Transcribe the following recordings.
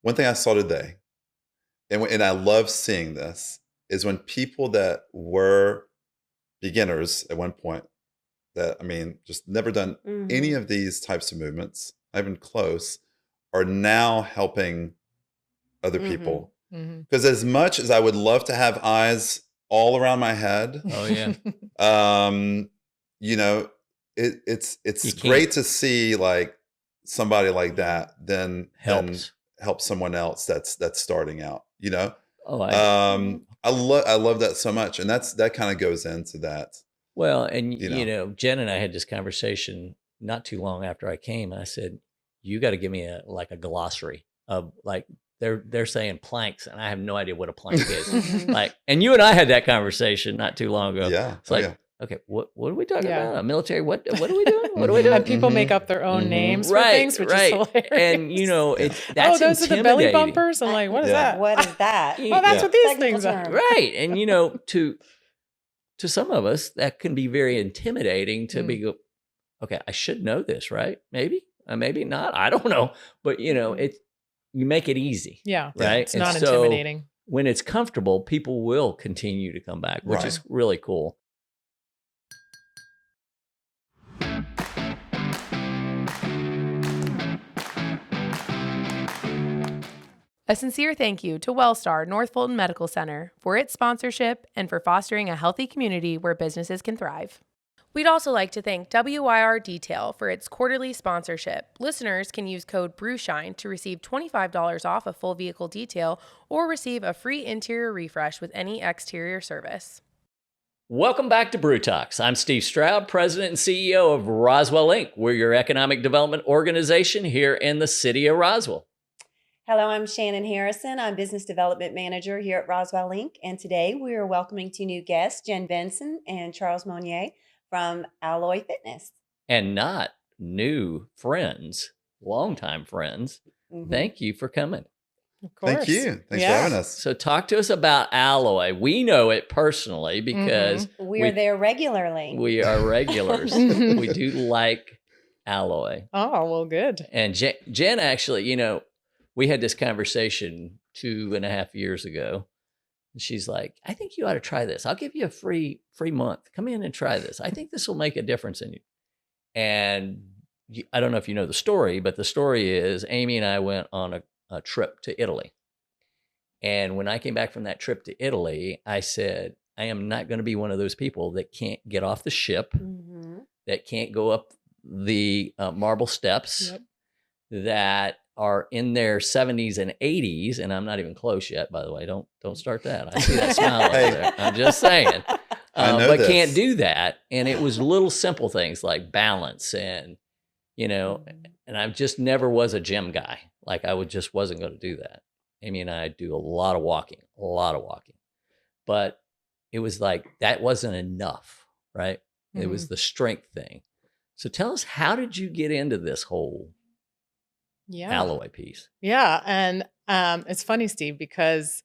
one thing I saw today, and I love seeing this, is when people that were beginners at one point, that, I mean, just never done any of these types of movements, not even close, are now helping other people. Because as much as I would love to have eyes all around my head, Oh yeah. you know, it's great to see like somebody like that then help someone else that's starting out, you know. Oh, I love that so much, and that kind of goes into that. Well, and you know, Jen and I had this conversation not too long after I came, and I said, "You got to give me a glossary of like they're saying planks, and I have no idea what a plank is." Like, and you and I had that conversation not too long ago. Yeah, it's like, okay, what are we talking about? A military? What are we doing? What are we doing? And people make up their own names for things, which is hilarious. And you know, that's those are the belly bumpers. I'm like, what is that? What is that? Oh, that's what these things are. Right, and you know, to some of us, that can be very intimidating to be, okay, I should know this, right? Maybe, maybe not. I don't know. But, you know, you make it easy. Yeah. Right. It's not intimidating. When it's comfortable, people will continue to come back, which is really cool. A sincere thank you to Wellstar North Fulton Medical Center for its sponsorship and for fostering a healthy community where businesses can thrive. We'd also like to thank WIR Detail for its quarterly sponsorship. Listeners can use code BREWSHINE to receive $25 off a full vehicle detail or receive a free interior refresh with any exterior service. Welcome back to Brew Talks. I'm Steve Stroud, President and CEO of Roswell, Inc. We're your economic development organization here in the city of Roswell. Hello, I'm Shannon Harrison. I'm Business Development Manager here at Roswell, Inc. And today we are welcoming two new guests, Jenn Benson and Charles Monnier from Alloy Fitness. And not new friends, longtime friends. Thank you for coming. Of course. Thank you. Thanks for having us. So talk to us about Alloy. We know it personally because we're there regularly. We are regulars. We do like Alloy. Oh, well, good. And Jen actually, you know, we had this conversation 2.5 years ago. And she's like, I think you ought to try this. I'll give you a free month. Come in and try this. I think this will make a difference in you. And I don't know if you know the story, but the story is Amy and I went on a trip to Italy. And when I came back from that trip to Italy, I said, I am not going to be one of those people that can't get off the ship, that can't go up the marble steps, that are in their 70s and 80s, and I'm not even close yet, by the way. Don't start that. I see that smile over there. I'm just saying. But can't do that. And it was little simple things like balance and, you know, and I just never was a gym guy. Like I just wasn't going to do that. Amy and I do a lot of walking. But it was like, that wasn't enough, right? It was the strength thing. So tell us, how did you get into this whole Alloy piece? Yeah. And it's funny, Steve, because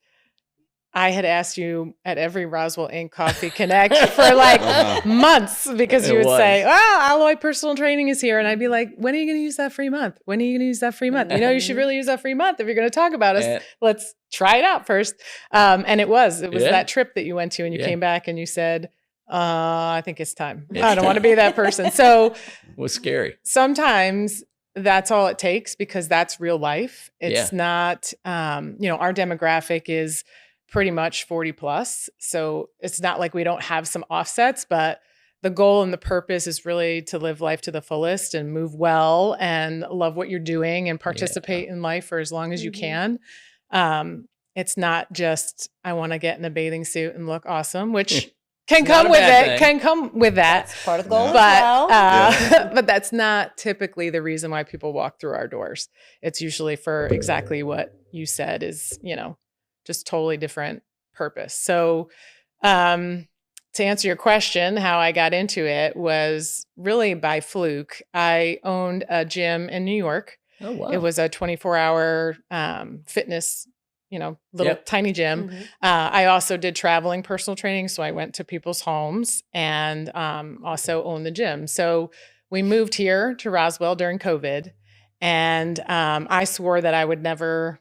I had asked you at every Roswell Inc. Coffee Connect for like months, because you would say, Alloy personal training is here. And I'd be like, when are you going to use that free month? When are you going to use that free month? You know, you should really use that free month. If you're going to talk about us, let's try it out first. And it was that trip that you went to and you came back and you said, I think it's time. I don't want to be that person. So it was scary. Sometimes that's all it takes, because that's real life. It's not, you know, our demographic is pretty much 40 plus. So it's not like we don't have some offsets, but the goal and the purpose is really to live life to the fullest and move well and love what you're doing and participate in life for as long as you can. It's not just, I want to get in a bathing suit and look awesome, which can come with it, can come with that. That's part of the goal But that's not typically the reason why people walk through our doors. It's usually for exactly what you said is, you know, just totally different purpose. So to answer your question, how I got into it was really by fluke. I owned a gym in New York. Oh, wow. It was a 24-hour fitness, you know, little tiny gym. I also did traveling personal training. So I went to people's homes and also owned the gym. So we moved here to Roswell during COVID. And I swore that I would never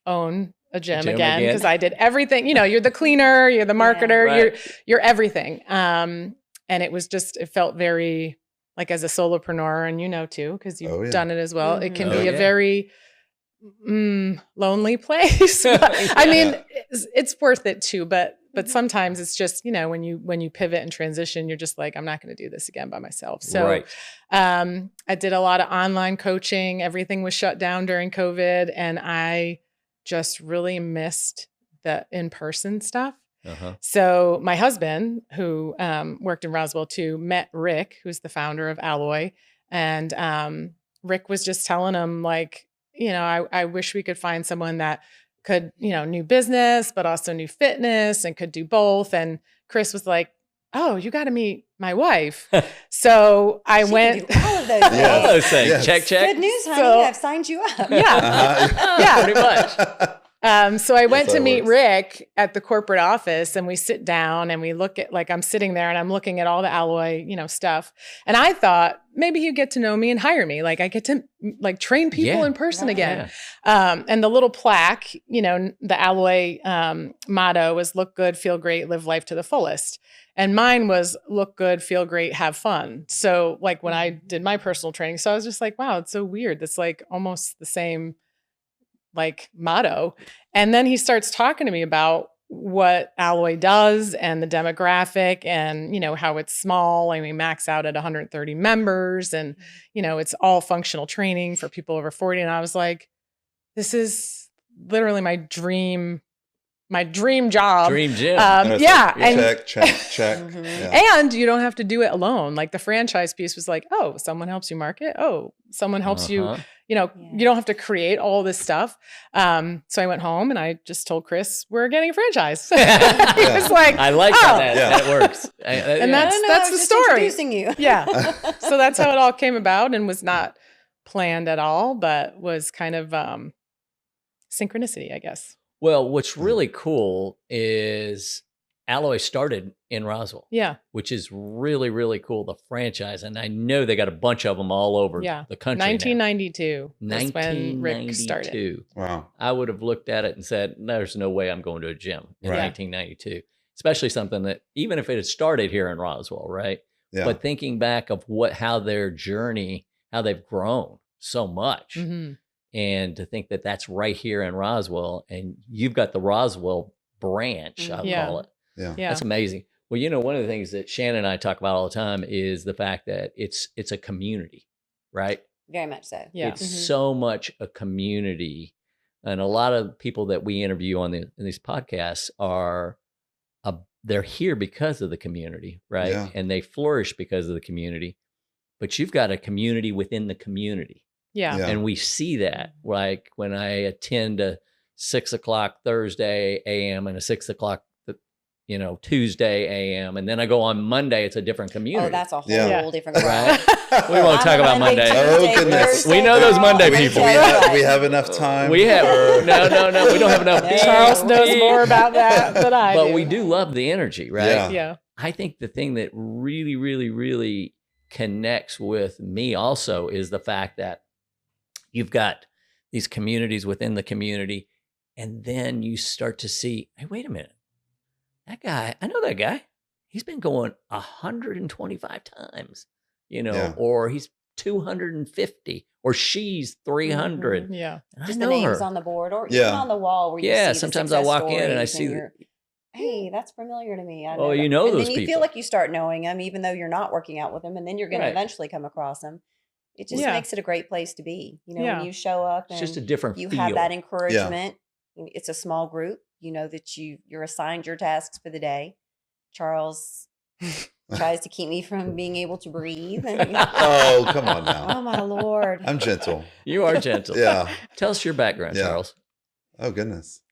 own a gym Gym again again. because I did everything. You're the cleaner, you're the marketer, right. you're everything. And it was just, it felt very like as a solopreneur, and too, because you've done it as well. It can be a very lonely place. I mean, it's worth it too, but sometimes it's just, when you pivot and transition, you're just like, I'm not going to do this again by myself. So I did a lot of online coaching. Everything was shut down during COVID, and I just really missed the in-person stuff. So my husband, who worked in Roswell too, met Rick, who's the founder of Alloy. And Rick was just telling him, like, I wish we could find someone that could, new business, but also new fitness and could do both. And Chris was like, oh, you got to meet my wife. So I went. Can do all of those things. All those things. Yes. Check. Good news, honey. I've signed you up. Yeah. Pretty much. So I went That's to how it meet works. Rick at the corporate office, and we sit down and we look at, like, I'm sitting there and I'm looking at all the Alloy, stuff. And I thought maybe he'd get to know me and hire me. Like, I get to like train people in person again. And the little plaque, the Alloy motto was look good, feel great, live life to the fullest. And mine was look good, feel great, have fun. So like when I did my personal training, so I was just like, wow, it's so weird. That's like almost the same like motto. And then he starts talking to me about what Alloy does and the demographic and, how it's small and we max out at 130 members and, it's all functional training for people over 40. And I was like, this is literally my dream job. Dream gym. And check. and you don't have to do it alone. Like the franchise piece was like, oh, someone helps you market. Oh, someone helps you. You don't have to create all this stuff. So I went home and I just told Chris, we're getting a franchise. He was like, I like how that works. And that's the story. Introducing you. Yeah. So that's how it all came about and was not planned at all, but was kind of synchronicity, I guess. Well, what's really cool is Alloy started in Roswell. Yeah. Which is really, really cool, the franchise. And I know they got a bunch of them all over the country. 1992 was when Rick started. Wow. I would have looked at it and said, there's no way I'm going to a gym in 1992. Especially something that, even if it had started here in Roswell, right? Yeah. But thinking back of how their journey, how they've grown so much. And to think that that's right here in Roswell, and you've got the Roswell branch, I'll call it. Yeah. Yeah. That's amazing. Well, one of the things that Shannon and I talk about all the time is the fact that it's a community, right? Very much so. Yeah. It's so much a community. And a lot of people that we interview in these podcasts they're here because of the community, right? Yeah. And they flourish because of the community. But you've got a community within the community. Yeah. Yeah. And we see that, like when I attend a 6 o'clock Thursday AM and a 6 o'clock, Tuesday AM. And then I go on Monday, it's a different community. Oh, that's a whole Yeah. different Right? crowd. We won't talk about Monday. Oh, goodness. We know those Monday We people. have enough time. We have, no, we don't have enough. No. Charles knows more about that than I do. But we do love the energy, right? Yeah. I think the thing that really, really, really connects with me also is the fact that you've got these communities within the community, and then you start to see, hey, wait a minute. That guy, I know that guy. He's been going 125 times, or he's 250, or she's 300. Yeah. And Just I the know names her. on the board or even on the wall where you see the sometimes I success walk in and I stories see you're, hey, that's familiar to me. I Oh, that. you know and those then you people. feel like you start knowing them, even though you're not working out with them, and then you're going to eventually come across them. It just makes it a great place to be. When you show up It's and just a different you feel. have that encouragement. It's a small group. You know that you're assigned your tasks for the day. Charles tries to keep me from being able to breathe. And, Oh, come on now. oh my Lord. I'm gentle. You are gentle. Yeah. Tell us your background, Yeah. Charles. Oh, goodness.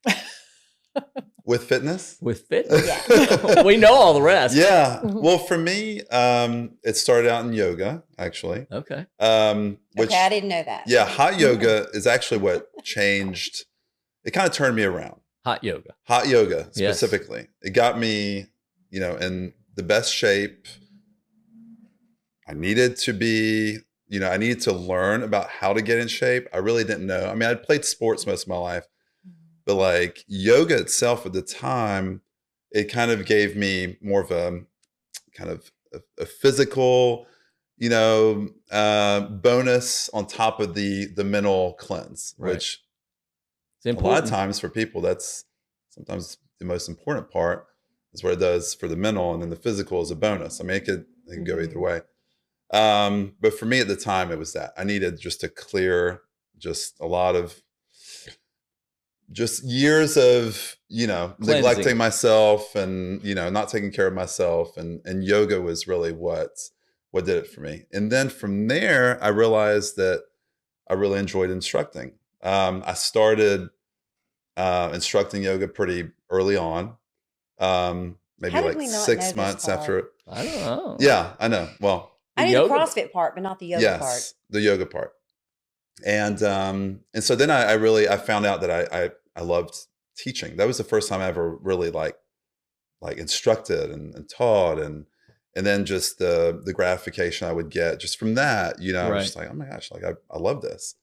With fitness? With fitness. We know all the rest. Yeah. Well, for me, it started out in yoga, actually. Okay. Which, I didn't know that. yeah, hot yoga is actually what changed. It kind of turned me around. Hot yoga. Hot yoga Yes. specifically. It got me, in the best shape. I needed to be, I needed to learn about how to get in shape. I really didn't know. I mean, I'd played sports most of my life, But like yoga itself at the time, it kind of gave me more of a kind of a physical, bonus on top of the mental cleanse, Right. which It's a lot of important. times for people, that's sometimes the most important part is what it does for the mental, and then the physical is a bonus. I mean, it can go either way. But for me at the time, it was that I needed just to clear just a lot of just years of, neglecting myself and, not taking care of myself. And yoga was really what did it for me. And then from there, I realized that I really enjoyed instructing. I started instructing yoga pretty early on, maybe How did like we not know 6 this months part? after. I don't know. Yeah, I know. Well, I knew the yoga- CrossFit part, but not the yoga part. yes, the yoga part. And so then I found out that I loved teaching. That was the first time I ever really like instructed and taught, and then just the gratification I would get just from that, I was just like, oh my gosh, like I love this.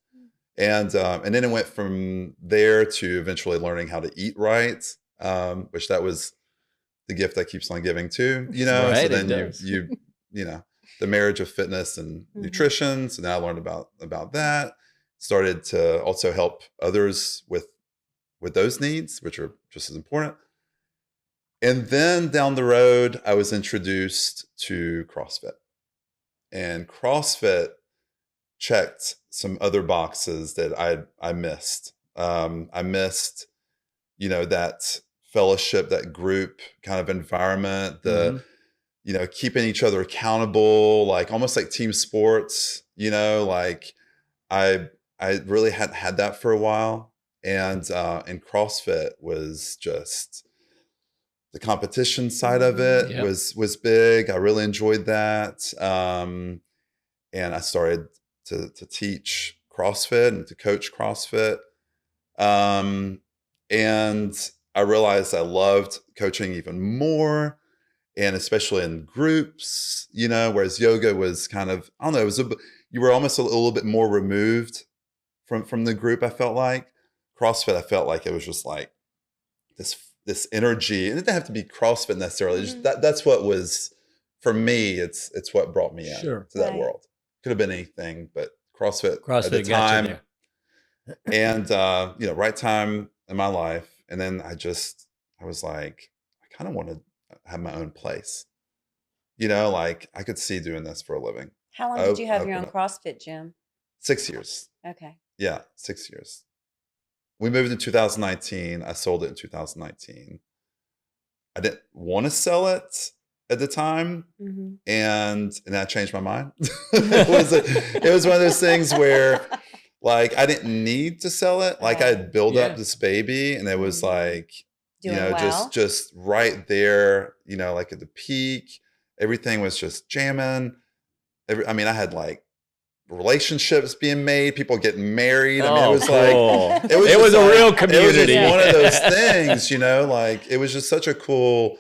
And then it went from there to eventually learning how to eat right, which that was the gift that keeps on giving too, Right, so it then does. you the marriage of fitness and nutrition. So now I learned about that, started to also help others with those needs, which are just as important. And then down the road, I was introduced to CrossFit, and CrossFit checked some other boxes that I missed. I missed, that fellowship, that group kind of environment, the keeping each other accountable, like almost like team sports. Like I really hadn't had that for a while, and CrossFit was just the competition side of it Yep. was big. I really enjoyed that, and I started to teach CrossFit and to coach CrossFit, and I realized I loved coaching even more. And especially in groups, whereas yoga was kind of, I don't know, you were almost a little bit more removed from the group. I felt like CrossFit, I felt like it was just like this energy, and it didn't have to be CrossFit necessarily. Just that's what was for me. It's what brought me in to that world. Could have been anything, but CrossFit at the got time, you there. and right time in my life. And then I was like, I kind of want to have my own place. Like I could see doing this for a living. How long did you have your own CrossFit gym? 6 years. Okay. Yeah, 6 years. We moved in 2019. I sold it in 2019. I didn't want to sell it at the time, and I changed my mind. It was one of those things where, like, I didn't need to sell it. Like I had built up this baby, and it was like, doing well. just right there, like at the peak. Everything was just jamming. I mean, I had like relationships being made, people getting married. I mean, it was cool. like, it was a real community. It was just one of those things, like it was just such a cool,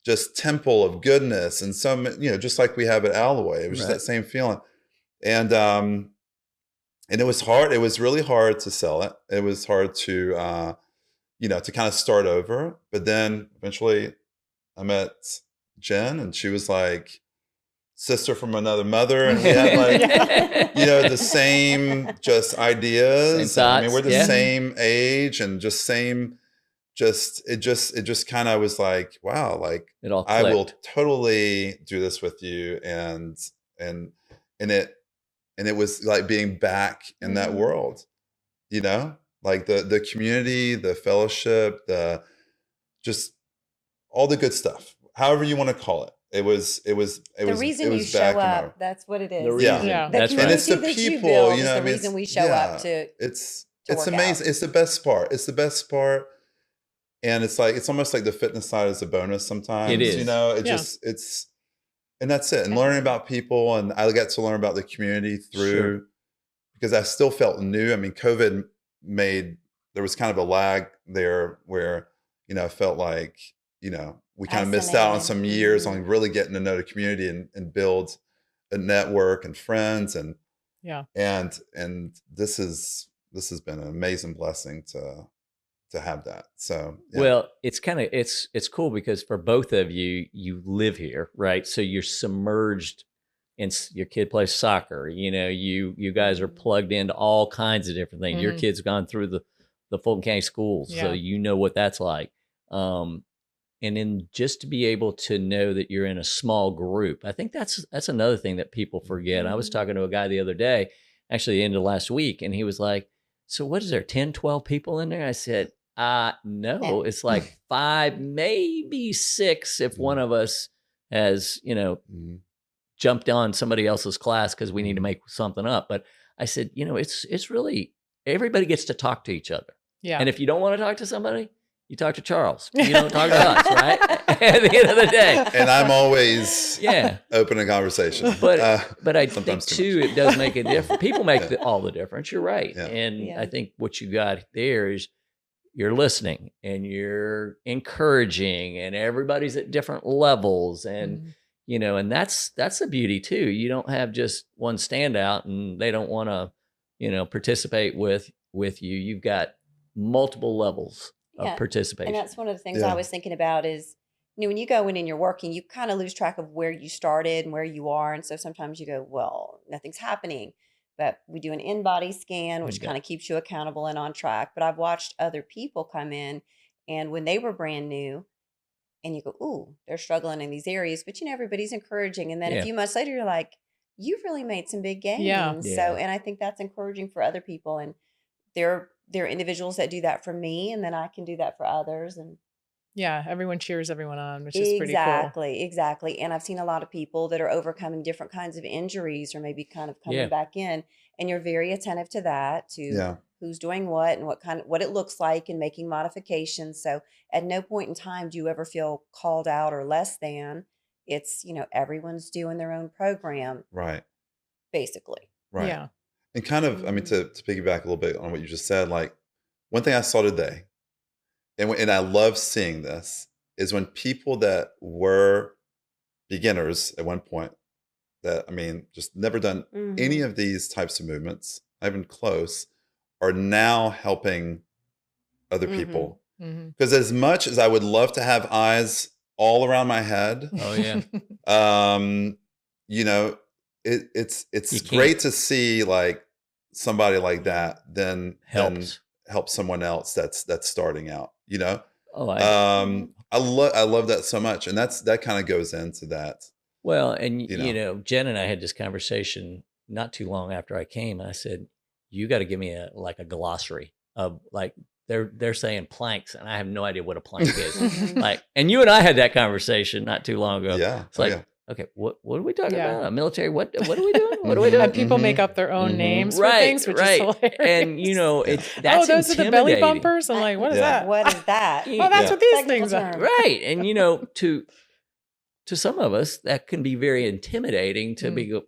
just temple of goodness. And some, just like we have at Alloy, it was just that same feeling. And it was hard. It was really hard to sell it. It was hard to, to kind of start over. But then eventually I met Jenn, and she was like sister from another mother. And we had like, the same just ideas. Same thoughts, I mean, we're the same age and just same, it just kind of was like, wow, like it all I will totally do this with you. And it was like being back in that world, like the community, the fellowship, just all the good stuff, however you want to call it. It was the reason you show up. That's what it is. Yeah. That's right. And it's the people, the reason we show up to. It's work amazing. out. It's the best part. It's the best part. And it's like, it's almost like the fitness side is a bonus sometimes. It is. It's and that's it. And learning about people, and I got to learn about the community through, because I still felt new. I mean, COVID there was kind of a lag there where, I felt like, we kind of missed out on some years on really getting to know the community and build a network and friends. And this has been an amazing blessing to to have that. So yeah. Well, it's kind of it's cool because for both of you, you live here, right? So you're submerged in your kid plays soccer. You guys are plugged into all kinds of different things. Your Mhm. kid's gone through the Fulton County schools, so Yeah. you know what that's like. And then just to be able to know that you're in a small group, I think that's another thing that people forget. I was talking to a guy the other day, actually the end of last week, and he was like, so what is there, 10, 12 people in there? I said, no, it's like 5, maybe 6 if one of us has, jumped on somebody else's class because we need to make something up. But I said, it's really, everybody gets to talk to each other. Yeah. And if you don't want to talk to somebody, you talk to Charles. You don't talk to us, right? At the end of the day. And I'm always Yeah. open to conversation. But I think sometimes too, it does make a difference. People make all the difference. You're right. Yeah. And Yeah. I think what you got there is you're listening and you're encouraging, and everybody's at different levels. And, Mhm. and that's the beauty too. You don't have just one standout and they don't want to, participate with you. You've got multiple levels of Yeah. participation. And that's one of the things Yeah. I was thinking about is, when you go in and you're working, you kind of lose track of where you started and where you are. And so sometimes you go, well, nothing's happening. But we do an in-body scan, which Okay. kind of keeps you accountable and on track. But I've watched other people come in, and when they were brand new, and you go, ooh, they're struggling in these areas. But everybody's encouraging. And then Yeah. a few months later, you're like, you've really made some big gains. Yeah. Yeah. So, and I think that's encouraging for other people. And there are individuals that do that for me, and then I can do that for others. And Yeah. Everyone cheers everyone on, which is pretty cool. exactly. And I've seen a lot of people that are overcoming different kinds of injuries or maybe kind of coming Yeah. back in, and you're very attentive to that, to Yeah. who's doing what and what it looks like, and making modifications. So at no point in time do you ever feel called out or less than. It's, everyone's doing their own program, Right. basically. Right. Yeah. And kind of, I mean, to piggyback a little bit on what you just said, like one thing I saw today, and I love seeing this, is when people that were beginners at one point, that, I mean, just never done any of these types of movements, not even close, are now helping other people. Mhm. Because as much as I would love to have eyes all around my head, Oh, yeah. it's You can't. great to see like somebody like that then Helps. help someone else that's starting out. Oh, I love that so much, and that kind of goes into that. well, and You know. Jen and I had this conversation not too long after I came. I said, "You got to give me a glossary of like they're saying planks, and I have no idea what a plank is." Mhm. Like, and you and I had that conversation not too long ago. Yeah. It's like, yeah. okay, what are we talking Yeah. about? A military? What are we doing? What are we doing? And people make Mhm. up their own Mhm. names for Right, things, which right. is hilarious. And that's those are the belly intimidating. bumpers. I'm like, what is Yeah. that? What is that? Yeah. Oh, that's Yeah. what these Technical things are. term. Right. And to some of us that can be very intimidating to be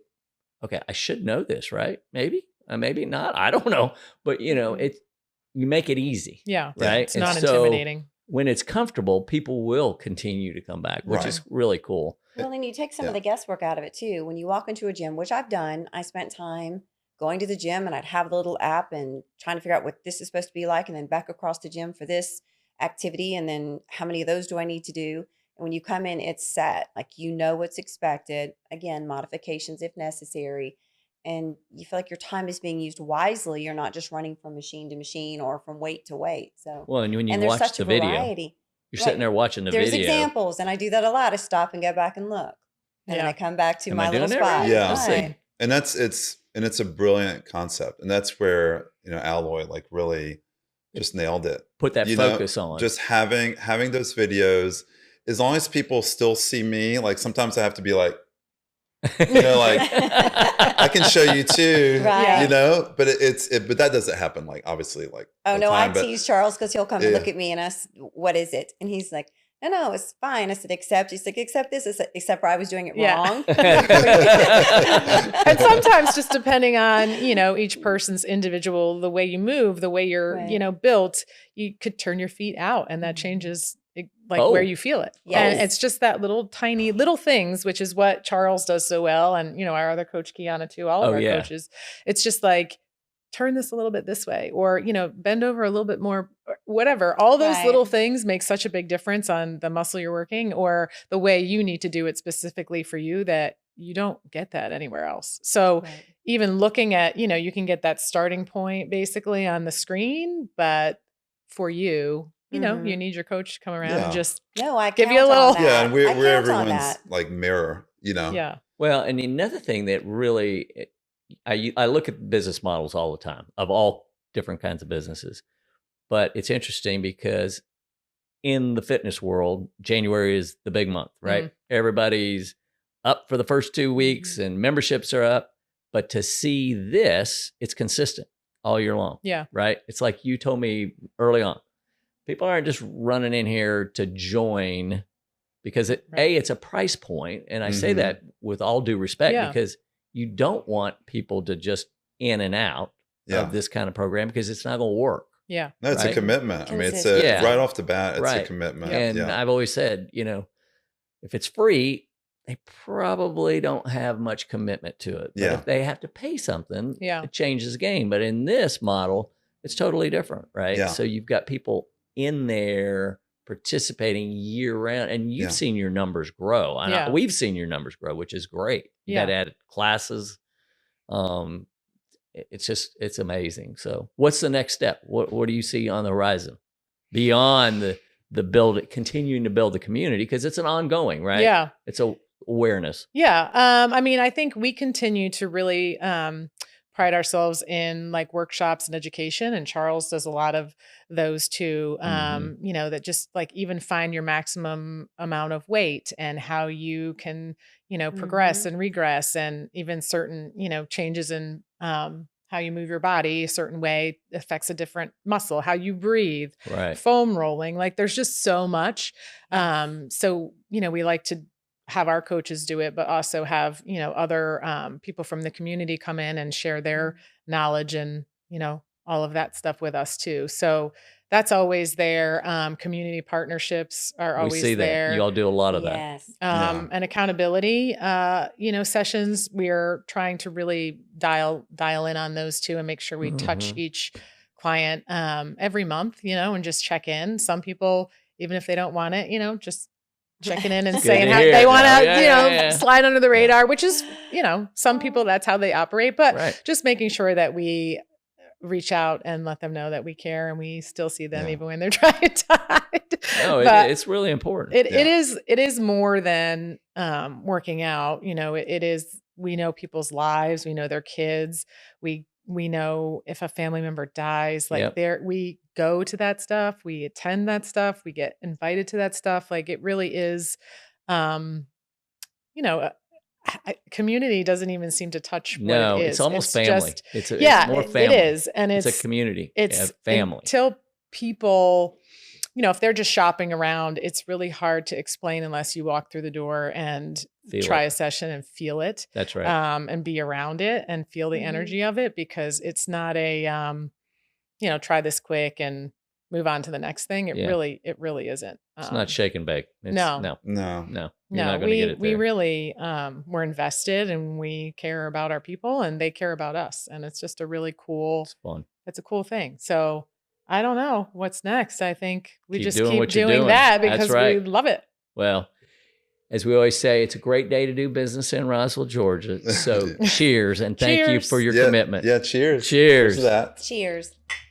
okay, I should know this, right? Maybe not, I don't know, but you make it easy, Yeah. right? It's And not so intimidating. when it's comfortable, people will continue to come back, which is really cool. Well, and you take some Yeah. of the guesswork out of it too. When you walk into a gym, which I've done, I spent time going to the gym, and I'd have the little app and trying to figure out what this is supposed to be like, and then back across the gym for this activity, and then how many of those do I need to do? And when you come in, it's set. Like, what's expected. Again, modifications if necessary. And you feel like your time is being used wisely. You're not just running from machine to machine or from weight to weight. So, Well, and when you and there's watch such the a video, variety. you're sitting Right. there watching the There's video. examples, and I do that a lot. I stop and go back and look, and then I come back to Am I my little doing that spot. right? Yeah. Let's see. Right. And it's a brilliant concept, and that's where Alloy like really just nailed it. Put that You know, focus on. Just having those videos, as long as people still see me, like sometimes I have to be like, like I can show you too, Right. but but that doesn't happen like obviously like Oh all the no, I time, but tease Charles because he'll come and Yeah. look at me and ask, "What is it?" And he's like, "No, it's fine." I said, "Except." He's like, "Except this." I said, "Except for I was doing it Yeah. wrong." And sometimes just depending on, each person's individual, the way you move, the way you're, Right. built, you could turn your feet out, and that changes like Oh. where you feel it. Yes. And it's just that little tiny little things, which is what Charles does so well. And, our other coach, Kiana, too, all of Oh, our yeah. coaches. It's just like, turn this a little bit this way, or, bend over a little bit more, or whatever. All those little things make such a big difference on the muscle you're working or the way you need to do it specifically for you, that you don't get that anywhere else. So even looking at, you can get that starting point basically on the screen, but for you, you need your coach to come around and just give you a little. Yeah, and we're everyone's like mirror, Yeah. Well, and another thing that really, I look at business models all the time of all different kinds of businesses, but it's interesting because in the fitness world, January is the big month, right? Mm-hmm. Everybody's up for the first 2 weeks and memberships are up, but to see this, it's consistent all year long. Yeah. Right. It's like you told me early on, people aren't just running in here to join because it's a price point. And I say that with all due respect, because you don't want people to just in and out of this kind of program because it's not going to work. Yeah. No, it's a commitment. I mean, it's right off the bat, it's a commitment. And I've always said, if it's free, they probably don't have much commitment to it. But if they have to pay something, it changes the game. But in this model, it's totally different, right? Yeah. So you've got people in there participating year round, and you've seen your numbers grow. We've seen your numbers grow, which is great. You got added classes. It's amazing. So what's the next step? What do you see on the horizon beyond the continuing to build the community? Because it's an ongoing, right? Yeah. It's a awareness. Yeah. I mean, I think we continue to really pride ourselves in like workshops and education, and Charles does a lot of those too. That just like even find your maximum amount of weight and how you can, progress and regress, and even certain, changes in how you move your body a certain way affects a different muscle, how you breathe, foam rolling. Like there's just so much. So, we like to have our coaches do it, but also have, other people from the community come in and share their knowledge and, all of that stuff with us too. So that's always there. Community partnerships are always there. You all do a lot of that. Yes. And accountability, sessions, we're trying to really dial in on those too and make sure we touch each client every month, and just check in. Some people, even if they don't want it, just checking in and saying how they want to, slide under the radar, which is, some people, that's how they operate, but just making sure that we reach out and let them know that we care and we still see them even when they're trying to hide. No, it's really important. It is more than working out. It is, we know people's lives. We know their kids. We know if a family member dies, like we go to that stuff, we attend that stuff, we get invited to that stuff. Like it really is, community doesn't even seem to touch what it is. It's almost family. It's more family. It is. And it's a community. It's family. Until people, if they're just shopping around, it's really hard to explain unless you walk through the door and try a session and feel it. That's right. And be around it and feel the energy of it, because it's not a, try this quick and move on to the next thing. It really isn't. It's not shake and bake. No. You're not going to get it there. We really, we're invested and we care about our people and they care about us. And it's just a really cool, it's fun. It's a cool thing. So I don't know what's next. I think we just doing keep doing that because we love it. Well, as we always say, it's a great day to do business in Roswell, Georgia. So cheers and thank you for your commitment. Yeah, cheers. Cheers. Cheers to that. Cheers.